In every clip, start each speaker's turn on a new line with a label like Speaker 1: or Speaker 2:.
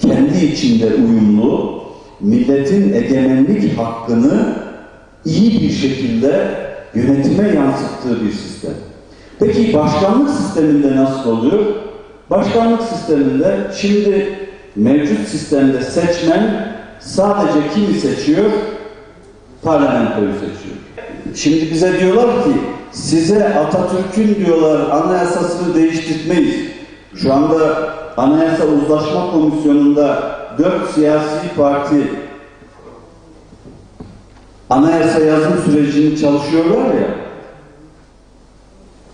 Speaker 1: Kendi içinde uyumlu, milletin egemenlik hakkını iyi bir şekilde yönetime yansıttığı bir sistem. Peki başkanlık sisteminde nasıl oluyor? Başkanlık sisteminde şimdi mevcut sistemde seçmen sadece kimi seçiyor? Parlamentoyu seçiyor. Şimdi bize diyorlar ki size Atatürk'ün diyorlar anayasasını değiştirmeyiz. Şu anda Anayasa Uzlaşma Komisyonu'nda 4 siyasi parti anayasa yazım sürecini çalışıyorlar ya.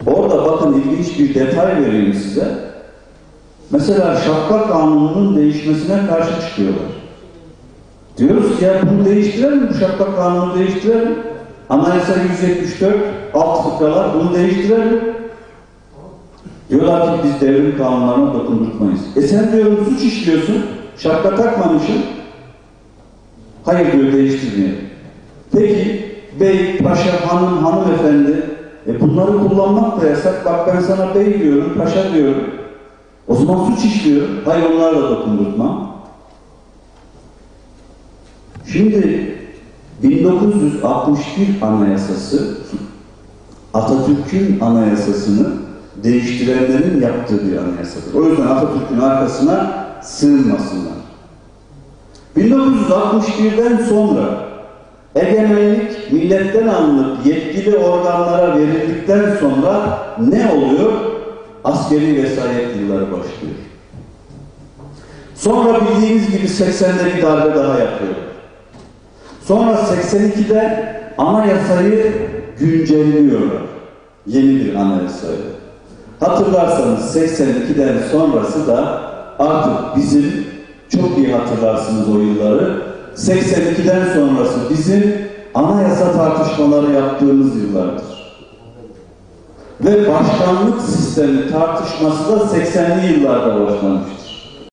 Speaker 1: Orada bakın ilginç bir detay vereyim size. Mesela Şapka Kanunu'nun değişmesine karşı çıkıyorlar. Diyoruz ki ya bunu değiştirelim, bu Şapka Kanunu'nu değiştirelim. Anayasa 174, alt fıkralar, bunu değiştirelim. Diyorlar ki biz devrim kanunlarına dokundurtmayız. Sen diyorum suç işliyorsun, şapka takmamışsın. Hayır diyor değiştirmeyelim. Peki bey, paşa, hanım, hanımefendi bunları kullanmak da yasak. Bak ben sana bey diyorum, paşa diyorum. O zaman suç işliyorum. Hayır onlarla dokundurtmam. Şimdi 1961 Anayasası Atatürk'ün anayasasını değiştirenlerin yaptığı bir anayasadır. O yüzden Atatürk'ün arkasına sığınmasınlar. 1961'den sonra egemenlik milletten alınıp yetkili organlara verildikten sonra ne oluyor? Askeri vesayet yılları başlıyor. Sonra bildiğiniz gibi 80'de bir darbe daha yapıyor. Sonra 82'de anayasayı güncelliyorlar. Yeni bir anayasayı. Hatırlarsanız 82'den sonrası da artık bizim, çok iyi hatırlarsınız o yılları, 82'den sonrası bizim anayasa tartışmaları yaptığımız yıllardır. Ve başkanlık sistemi tartışması da 80'li yıllarda başlamıştır.